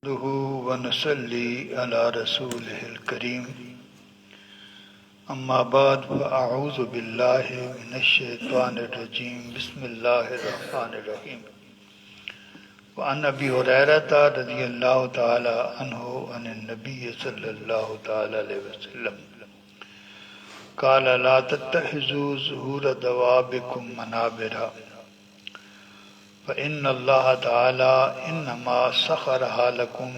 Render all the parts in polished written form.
نحمده ونصلي على رسوله الكريم أما بعد فأعوذ بالله من الشيطان الرجيم بسم الله الرحمن الرحيم وعن أبي هريرة رضي الله تعالى عنه عن النبي صلى الله تعالى عليه وسلم قال لا تتخذوا ظهور دوابكم منابر فإن الله تعالى إنما سخرها لكم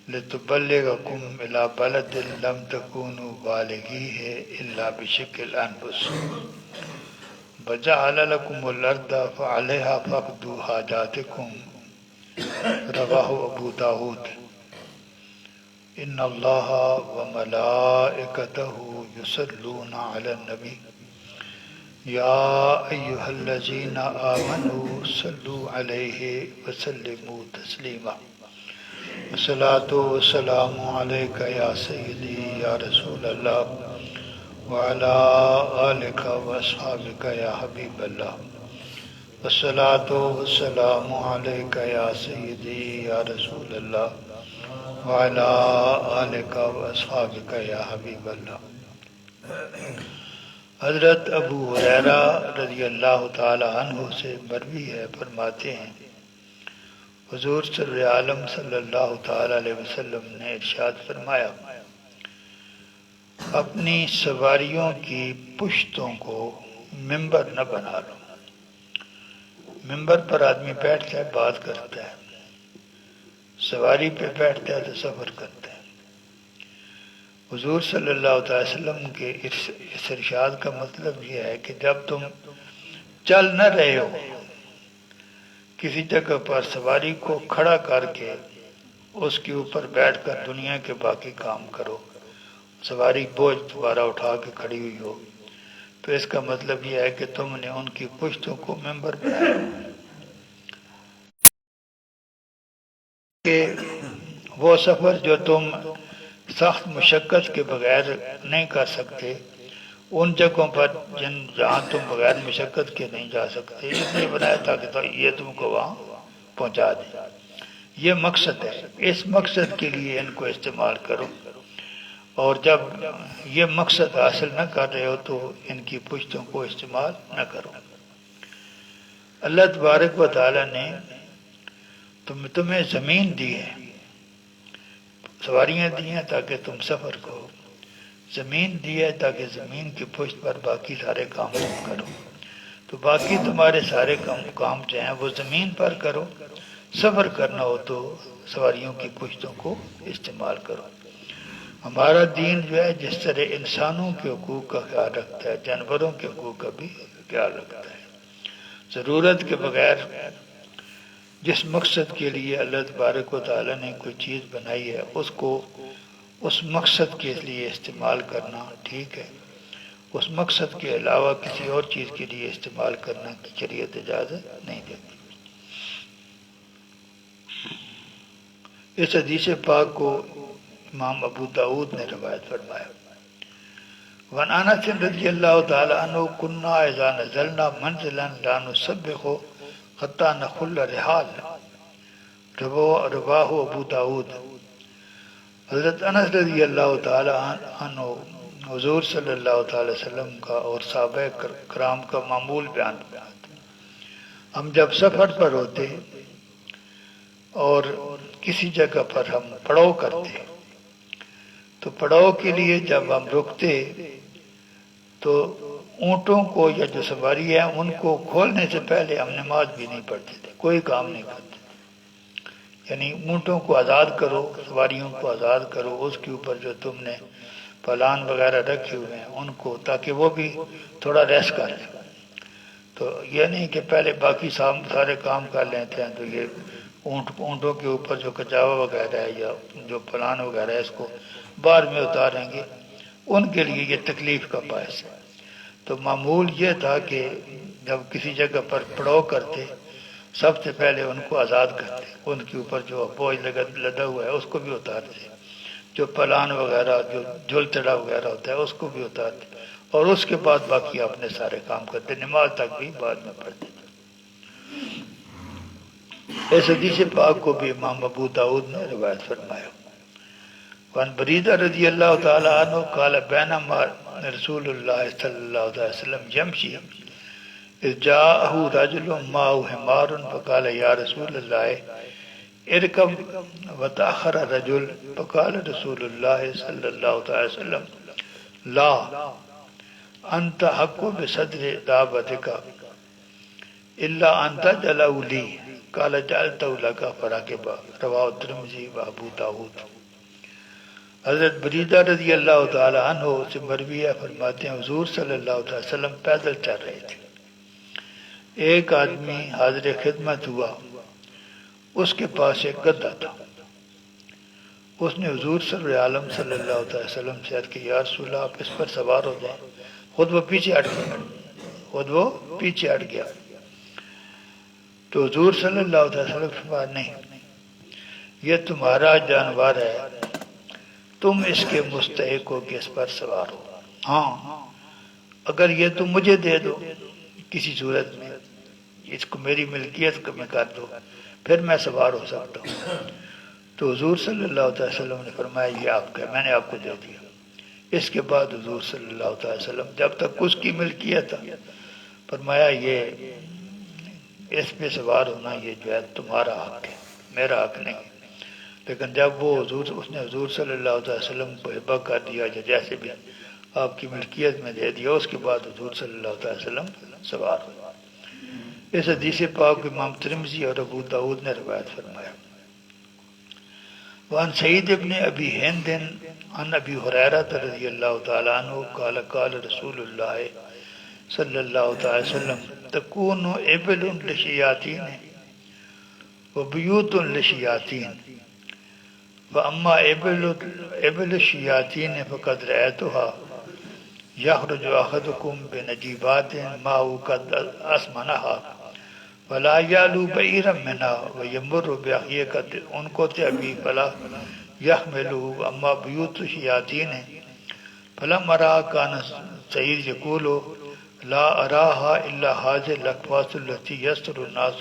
لتبلغكم إلى بلد لم تكونوا بالغيه إلا بشق الأنفس وجعل لكم الأرض فعليها فاقضوا حاجاتكم رواه أبو داود إن الله وملائكته يصلون على النبي يا أيها الذين آمنوا صلوا عليه وسلموا تسليما الصلاة والسلام عليك يا سيدي يا رسول الله وعلى آلك وأصحابك يا حبيب الله الصلاة والسلام عليك يا سيدي يا رسول الله وعلى آلك وأصحابك يا حبيب اللہ۔ حضرت ابو ہریرہ رضی اللہ تعالی عنہ سے مروی ہے، فرماتے ہیں حضور سر عالم صلی اللہ تعالی علیہ وسلم نے ارشاد فرمایا، اپنی سواریوں کی پشتوں کو ممبر نہ بنا لو۔ ممبر پر آدمی بیٹھتا ہے، بات کرتا ہے، سواری پہ بیٹھتا ہے تو سفر کرتا ہے۔ حضور صلی اللہ تعالی وسلم کے اس ارشاد کا مطلب یہ ہے کہ جب تم چل نہ رہے ہو، کسی جگہ پر سواری کو کھڑا کر کے اس کے اوپر بیٹھ کر دنیا کے باقی کام کرو، سواری بوجھ دوبارہ اٹھا کے کھڑی ہوئی ہو، تو اس کا مطلب یہ ہے کہ تم نے ان کی پشتوں کو ممبر بنایا کہ وہ سفر جو تم سخت مشقت کے بغیر نہیں کر سکتے، ان جگہوں پر جہاں تم بغیر مشقت کے نہیں جا سکتے، اس لیے بنایا تھا کہ یہ تم کو وہاں پہنچا دے۔ یہ مقصد ہے، اس مقصد کے لیے ان کو استعمال کرو، اور جب یہ مقصد حاصل نہ کر رہے ہو تو ان کی پشتوں کو استعمال نہ کرو۔ اللہ تبارک و تعالی نے تمہیں زمین دی ہے، سواریاں دی ہیں تاکہ تم سفر کرو، زمین دی ہے تاکہ زمین کی پشت پر باقی سارے کام تم کرو، تو باقی تمہارے سارے کام جو ہیں وہ زمین پر کرو، سفر کرنا ہو تو سواریوں کی پشتوں کو استعمال کرو۔ ہمارا دین جو ہے جس طرح انسانوں کے حقوق کا خیال رکھتا ہے، جانوروں کے حقوق کا بھی خیال رکھتا ہے۔ ضرورت کے بغیر جس مقصد کے لیے اللہ تبارک و تعالیٰ نے کوئی چیز بنائی ہے اس کو اس مقصد کے لیے استعمال کرنا ٹھیک ہے، اس مقصد کے علاوہ کسی اور چیز کے لیے استعمال کرنا کی شریعت اجازت نہیں دیتی۔ اس حدیث پاک کو امام ابو داود نے روایت فرمایا۔ وعن انس رضی اللہ تعالی عنہ کنا اذا نزلنا منزلا لا نسبح حتی نخل رحال، رواہ ابو داود۔ حضرت انس رضی اللہ تعالی عنہ حضور صلی اللہ تعالی وسلم کا اور صحابہ کرام کا معمول بیان کرتے، ہم جب سفر پر ہوتے اور کسی جگہ پر ہم پڑاؤ کرتے تو پڑاؤ کے لیے جب ہم رکتے تو اونٹوں کو یا جو سواری ہے ان کو کھولنے سے پہلے ہم نماز بھی نہیں پڑھتے تھے، کوئی کام نہیں کرتے تھے، یعنی اونٹوں کو آزاد کرو، سواریوں کو آزاد کرو، اس کے اوپر جو تم نے پلان وغیرہ رکھے ہوئے ہیں ان کو، تاکہ وہ بھی تھوڑا ریسٹ کر لیں۔ تو یہ نہیں کہ پہلے باقی سارے کام کر لیتے ہیں تو یہ اونٹوں کے اوپر جو کچاوا وغیرہ ہے یا جو پلان وغیرہ ہے اس کو بعد میں اتاریں گے، ان کے لیے یہ تکلیف کا باعث ہے۔ تو معمول یہ تھا کہ جب کسی جگہ پر پڑاؤ کرتے سب سے پہلے ان کو آزاد کرتے، ان کے اوپر جو بوجھ لدا ہوا ہے اس کو بھی اتارتے، جو پلان وغیرہ جو جھولتڑا وغیرہ ہوتا ہے اس کو بھی اتارتے، اور اس کے بعد باقی اپنے سارے کام کرتے، نماز تک بھی بعد میں پڑھتے۔ اس حدیث پاک کو بھی امام ابو داؤد نے روایت فرمایا۔ وعن بریدہ رضی اللہ تعالی عنہ قال بینما رسول اللہ صلی اللہ علیہ وسلم یمشی اذ جاءہ رجل معه حمار فقال یا رسول اللہ ارکب وتأخر رجل فقال رسول اللہ صلی اللہ علیہ وسلم لا انت حق بصدر دابتک الا انت جلو لی قال جعلت لك فراقبا رواہ ترمذی و ابو داؤد۔ حضرت بریدہ رضی اللہ تعالی عنہ سے مروی ہے، فرماتے ہیں حضور صلی اللہ علیہ وسلم پیدل چل رہے تھے، ایک آدمی حاضر خدمت ہوا، اس کے پاس ایک گدھا تھا، اس نے حضور صلی اللہ علیہ وسلم سے عرض کی یا رسول اللہ آپ اس پر سوار ہو جائیں، خود وہ پیچھے ہٹ گیا، تو حضور صلی اللہ علیہ وسلم فرمایا نہیں، یہ تمہارا جانور ہے، تم اس کے مستحق ہو کہ اس پر سوار ہو، ہاں اگر یہ تم مجھے دے دو کسی صورت میں، اس کو میری ملکیت میں کر دو، پھر میں سوار ہو سکتا ہوں۔ تو حضور صلی اللہ علیہ وسلم نے فرمایا یہ آپ کا، میں نے آپ کو دے دیا۔ اس کے بعد حضور صلی اللہ علیہ وسلم جب تک اس کی ملکیت تھا فرمایا یہ اس پہ سوار ہونا یہ جو ہے تمہارا حق ہے، میرا حق نہیں۔ لیکن جب وہ اس نے حضور صلی اللہ علیہ وسلم کو ہبہ کر دیا، جیسے بھی آپ کی ملکیت میں دے دیا، اس کے بعد حضور صلی اللہ علیہ وسلم سوار ہوا۔ اس حدیث پاک امام ترمذی اور ابو داؤد نے روایت فرمایا۔ وعن سعید ابن ابی ہند عن ابی ہریرہ رضی اللہ تعالی عنہ قال قال رسول اللہ صلی اللہ علیہ وسلم تکون ابل لشیاطین وبیوت لشیاطین فاما ابل الشیاطین فقد رأیتها یخرج احدکم بنجیبات معه قد اسمنها ولا یعلو بعیرا منها ویمر بحقیقت انقت ابی فلا یحمله اما بیوت الشیاطین فلما رأى كان سعید یقول لا اراها الا هذه الاقفاص التي يستر الناس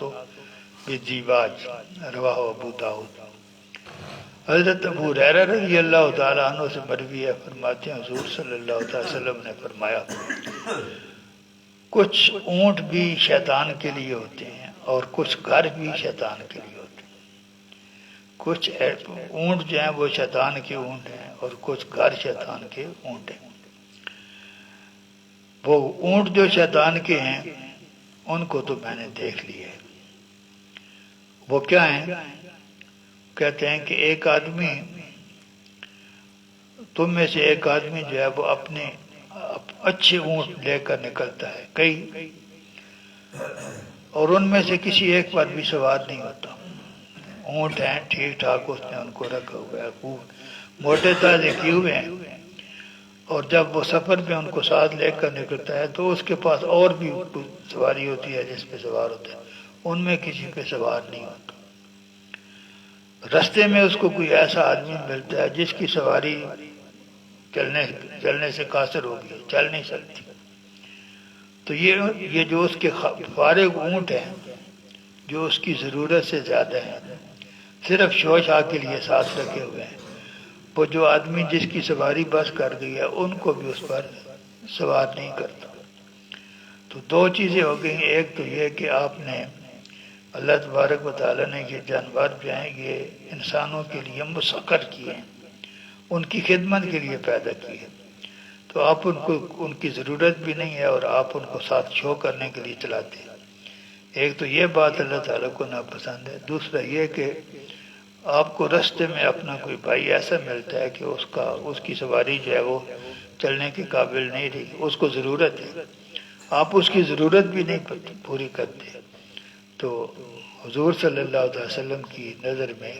بالزواج رواہ ابو داؤد۔ حضرت ابو ہریرہ رضی اللہ تعالی عنہ سے مروی ہے، فرماتے ہیں حضور صلی اللہ علیہ وسلم نے فرمایا کچھ اونٹ بھی شیطان کے لیے ہوتے ہیں اور کچھ گھر بھی شیطان کے لیے ہوتے ہیں۔ کچھ اونٹ جو ہیں وہ شیطان کے اونٹ ہیں اور کچھ گھر شیطان کے اونٹ ہیں۔ وہ اونٹ جو شیطان کے ہیں ان کو تو میں نے دیکھ لیا ہے، وہ کیا ہیں؟ کہتے ہیں کہ ایک آدمی تم میں سے ایک آدمی جو ہے وہ اپنے اچھے اونٹ لے کر نکلتا ہے کئی، اور ان میں سے کسی ایک پر بھی سوار نہیں ہوتا۔ اونٹ ہیں ٹھیک ٹھاک، اس نے ان کو رکھا ہوا ہے، خوب موٹے تازے کیے ہوئے ہیں، اور جب وہ سفر پہ ان کو ساتھ لے کر نکلتا ہے تو اس کے پاس اور بھی سواری ہوتی ہے جس پہ سوار ہوتا ہے، ان میں کسی پہ سوار نہیں ہوتا۔ رستے میں اس کو کوئی ایسا آدمی ملتا ہے جس کی سواری چلنے سے قاصر ہو گئی، چل نہیں سکتی، تو یہ جو اس کے فارغ اونٹ ہیں جو اس کی ضرورت سے زیادہ ہیں، صرف شو شاہ کے لیے ساتھ رکھے ہوئے ہیں، وہ جو آدمی جس کی سواری بس کر گئی ہے ان کو بھی اس پر سوار نہیں کرتا۔ تو دو چیزیں ہو گئی، ایک تو یہ کہ آپ نے اللہ تبارک و تعالیٰ نے یہ جانور جو ہیں یہ انسانوں کے لیے مسخر کیے ہیں، ان کی خدمت کے لیے پیدا کیے ہیں، تو آپ ان کی ضرورت بھی نہیں ہے اور آپ ان کو ساتھ شو کرنے کے لیے چلاتے ہیں۔ ایک تو یہ بات اللہ تعالیٰ کو ناپسند ہے، دوسرا یہ کہ آپ کو رستے میں اپنا کوئی بھائی ایسا ملتا ہے کہ اس کی سواری جو ہے وہ چلنے کے قابل نہیں رہی، اس کو ضرورت ہے، آپ اس کی ضرورت بھی نہیں پوری کرتے، تو حضور صلی اللہ علیہ وسلم کی نظر میں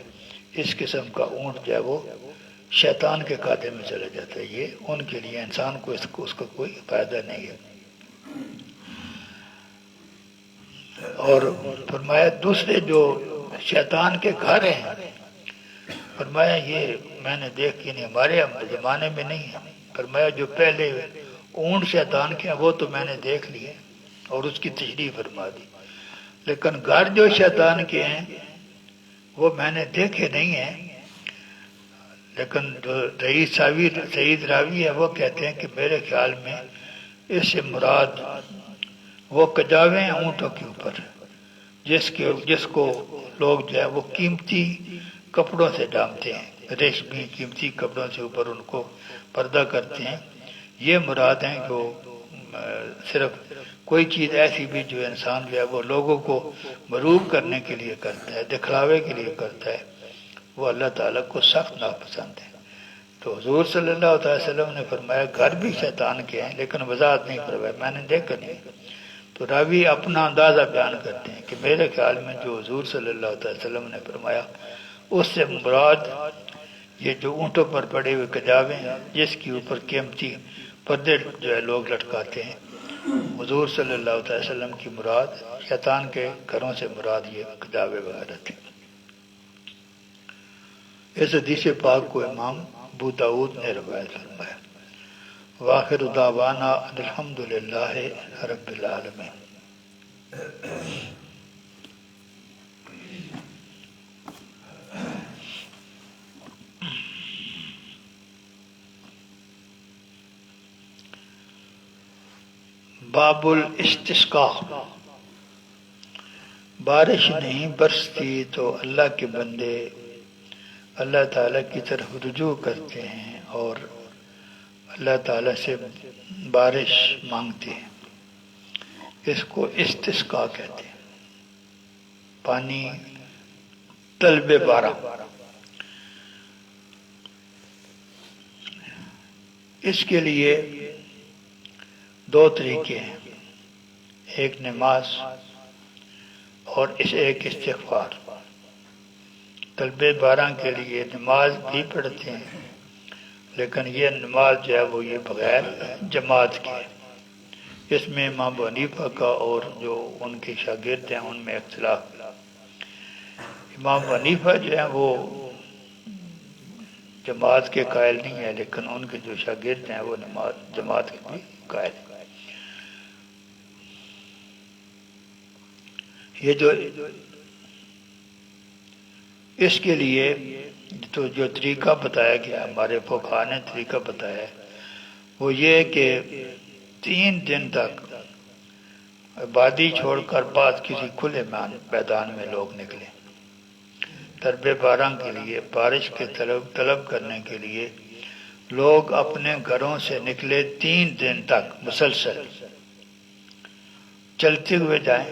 اس قسم کا اونٹ جو ہے وہ شیطان کے کاتے میں چلا جاتا ہے، یہ ان کے لیے انسان کو اس کا کوئی فائدہ نہیں ہے۔ اور فرمایا دوسرے جو شیطان کے گھر ہیں، فرمایا یہ میں نے دیکھ نہیں، ہمارے زمانے میں نہیں ہے، فرمایا جو پہلے اونٹ شیطان کے ہیں وہ تو میں نے دیکھ لیے اور اس کی تشریح فرما دی، لیکن گھر جو شیطان کے ہیں وہ میں نے دیکھے نہیں ہیں، لیکن جو سعید راوی ہے وہ کہتے ہیں کہ میرے خیال میں اس سے مراد وہ کجاوے ہیں اونٹوں کے اوپر، جس کو لوگ جو ہے وہ قیمتی کپڑوں سے ڈھانپتے ہیں، ریشمی قیمتی کپڑوں سے اوپر ان کو پردہ کرتے ہیں. یہ مراد ہیں جو صرف کوئی چیز ایسی بھی جو انسان جو ہے وہ لوگوں کو مروب کرنے کے لیے کرتا ہے، دکھلاوے کے لیے کرتا ہے، وہ اللہ تعالیٰ کو سخت ناپسند ہے. تو حضور صلی اللہ علیہ وسلم نے فرمایا گھر بھی شیطان کے ہیں، لیکن وضاحت نہیں فرمایا، میں نے دیکھا نہیں. تو راوی اپنا اندازہ بیان کرتے ہیں کہ میرے خیال میں جو حضور صلی اللہ علیہ وسلم نے فرمایا اس سے مراد یہ جو اونٹوں پر پڑے ہوئے کجاوے ہیں جس کے اوپر قیمتی پردے جو ہے لوگ لٹکاتے ہیں، حضور صلی اللہ علیہ وسلم کی مراد شیطان کے گھروں سے مراد یہ کجاوے وغیرہ تھے. اس حدیث پاک کو امام ابو داؤد نے روایت فرمایا. وآخر دعوانا ان الحمد للہ رب العالمین. باب الاستسقاء. بارش نہیں برستی تو اللہ کے بندے اللہ تعالیٰ کی طرف رجوع کرتے ہیں اور اللہ تعالیٰ سے بارش مانگتے ہیں. اس کو استسقاء کہتے ہیں، پانی طلب بارہ. اس کے لیے دو طریقے ہیں، ایک نماز اور ایک استغفار. طلب بارہ کے لیے نماز بھی پڑھتے ہیں، لیکن یہ نماز جو ہے وہ یہ بغیر جماعت کی ہے. اس میں امام ابو حنیفہ کا اور جو ان کے شاگرد ہیں ان میں اختلاف. امام ابو حنیفہ جو ہیں وہ جماعت کے قائل نہیں ہیں، لیکن ان کے جو شاگرد ہیں وہ جماعت کے بھی قائل ہیں. یہ جو اس کے لیے تو جو طریقہ بتایا گیا ہمارے فقہاء نے طریقہ بتایا ہے وہ یہ ہے کہ 3 دن تک آبادی چھوڑ کر بعد کسی کھلے میدان میں لوگ نکلیں طلب بارہ کے لیے، بارش کے طلب کرنے کے لیے. لوگ اپنے گھروں سے نکلے 3 دن تک مسلسل چلتے ہوئے جائیں،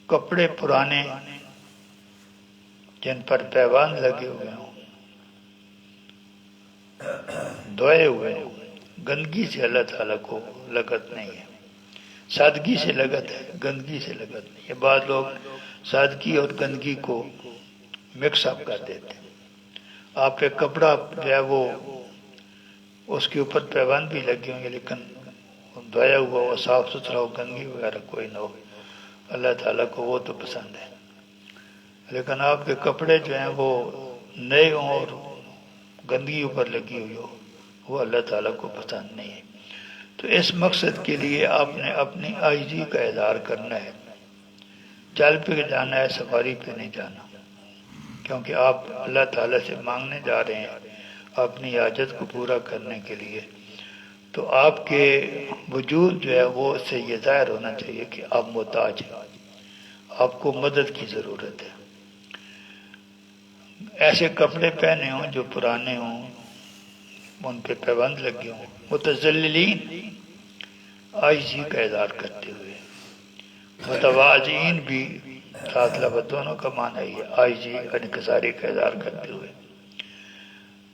کپڑے پرانے جن پر پیوند لگے ہوئے ہوں دھوئے ہوئے ہوں. گندگی سے اللہ تعالیٰ کو لگت نہیں ہے، سادگی سے لگت ہے، گندگی سے لگت نہیں ہے. بعض لوگ سادگی اور گندگی کو مکس اپ کر دیتے ہیں. آپ ایک کپڑا جو ہے وہ اس کے اوپر پیوند بھی لگے ہوں گے لیکن دھویا ہوا وہ صاف ستھرا ہو، گندگی وغیرہ کوئی نہ ہو، اللہ تعالیٰ کو وہ تو پسند ہے. لیکن آپ کے کپڑے جو ہیں وہ نئے ہوں اور گندگی اوپر لگی ہوئی ہو، وہ اللہ تعالیٰ کو پسند نہیں ہے. تو اس مقصد کے لیے آپ نے اپنی عاجزی کا اظہار کرنا ہے. چل پہ جانا ہے، سفاری پہ نہیں جانا، کیونکہ آپ اللہ تعالیٰ سے مانگنے جا رہے ہیں اپنی حاجت کو پورا کرنے کے لیے. تو آپ کے وجود جو ہے وہ اس سے یہ ظاہر ہونا چاہیے کہ آپ محتاج ہیں، آپ کو مدد کی ضرورت ہے. ایسے کپڑے پہنے ہوں جو پرانے ہوں، ان پہ پیوند لگے ہوں، متذللین عاجزی کا اظہار کرتے ہوئے، متواضعین بھی ساتھ لفظ دونوں کا معنی ہے عاجزی انکساری کا اظہار کرتے ہوئے.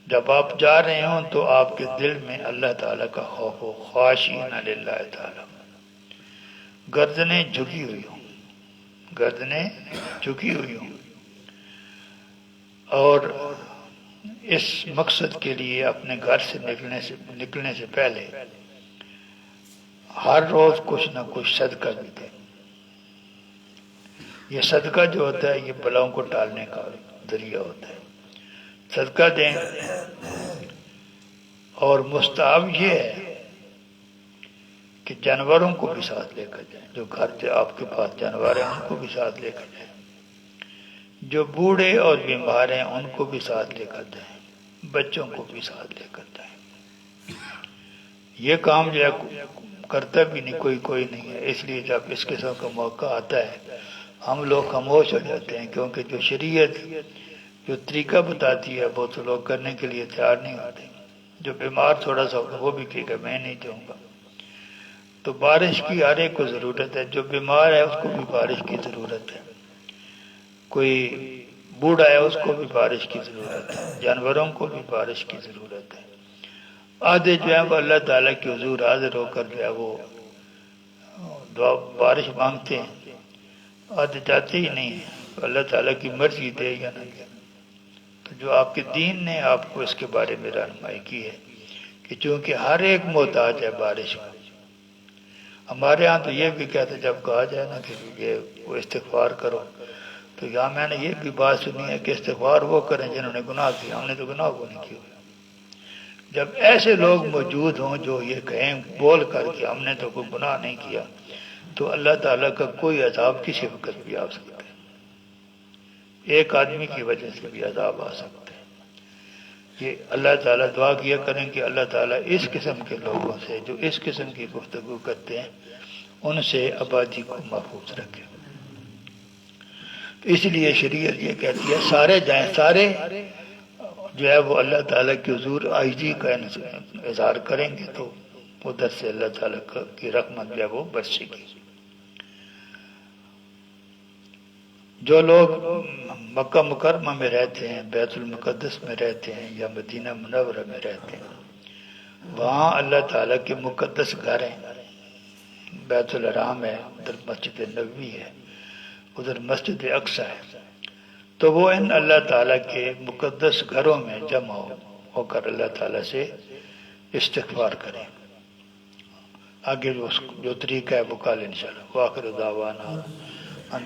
جب آپ جا رہے ہوں تو آپ کے دل میں اللہ تعالیٰ کا خوف ہو، خاشعین للہ تعالیٰ، گردنیں جھکی ہوئی ہوں، گردنیں جھکی ہوئی ہوں. اور اس مقصد کے لیے اپنے گھر سے نکلنے سے پہلے ہر روز کچھ نہ کچھ صدقہ بھی دیں. یہ صدقہ جو ہوتا ہے یہ بلاؤں کو ٹالنے کا ذریعہ ہوتا ہے. صدقہ دیں. اور مستحب یہ ہے کہ جانوروں کو بھی ساتھ لے کر جائیں، جو گھر سے آپ کے پاس جانور ہیں ان کو بھی ساتھ لے کر جائیں. جو بوڑھے اور بیمار ہیں ان کو بھی ساتھ لے کر جائیں، بچوں کو بھی ساتھ لے کر جائیں۔ یہ کام جو ہے کرتا بھی نہیں کوئی نہیں ہے، اس لیے جب اس قسم کا موقع آتا ہے ہم لوگ خاموش ہو جاتے ہیں، کیونکہ جو شریعت جو طریقہ بتاتی ہے وہ تو لوگ کرنے کے لیے تیار نہیں ہوتے۔ جو بیمار تھوڑا سا ہوگا وہ بھی کہے گا میں نہیں جاؤں گا۔ تو بارش کی ہر ایک کو ضرورت ہے، جو بیمار ہے اس کو بھی بارش کی ضرورت ہے، کوئی بوڑھا ہے اس کو بھی بارش کی ضرورت ہے، جانوروں کو بھی بارش کی ضرورت ہے۔ آدھے جو ہے وہ اللہ تعالیٰ کی حضور حاضر ہو کر جو ہے وہ دعا بارش مانگتے ہیں، آدھے جاتے ہی نہیں ہیں، اللہ تعالیٰ کی مرضی دے یا نہ دے۔ تو جو آپ کے دین نے آپ کو اس کے بارے میں رہنمائی کی ہے کہ چونکہ ہر ایک محتاج ہے بارش میں۔ ہمارے ہاں تو یہ بھی کہتے جب کہا جائے نا کہ یہ وہ استغفار کرو، تو یہاں میں نے یہ بھی بات سنی ہے کہ استغفار وہ کریں جنہوں نے گناہ کیا، ہم نے تو گناہ کو نہیں کیا۔ جب ایسے لوگ موجود ہوں جو یہ کہیں بول کر کہ ہم نے تو کوئی گناہ نہیں کیا، تو اللہ تعالیٰ کا کوئی عذاب کسی وقت بھی آ سکتا ہے، ایک آدمی کی وجہ سے بھی عذاب آ سکتا ہے۔ یہ اللہ تعالیٰ دعا کیا کریں کہ اللہ تعالیٰ اس قسم کے لوگوں سے جو اس قسم کی گفتگو کرتے ہیں ان سے آبادی کو محفوظ رکھے۔ اس لیے شریعت یہ کہتی ہے سارے جائیں، سارے جو ہے وہ اللہ تعالیٰ کی حضور عاجزی کا اظہار کریں گے تو ادھر سے اللہ تعالیٰ کی رحمت جو ہے وہ برسے گی۔ جو لوگ مکہ مکرمہ میں رہتے ہیں، بیت المقدس میں رہتے ہیں یا مدینہ منورہ میں رہتے ہیں، وہاں اللہ تعالیٰ کے مقدس گھر ہیں، بیت الحرام ہے، ادھر مسجد نبوی ہے، ادھر مسجد اقصی ہے، تو وہ ان اللہ تعالیٰ کے مقدس گھروں میں جمع ہو کر اللہ تعالیٰ سے استغفار کریں۔ آگے جو طریقہ ہے وہ کل انشاءاللہ۔ وآخر دعوانا ان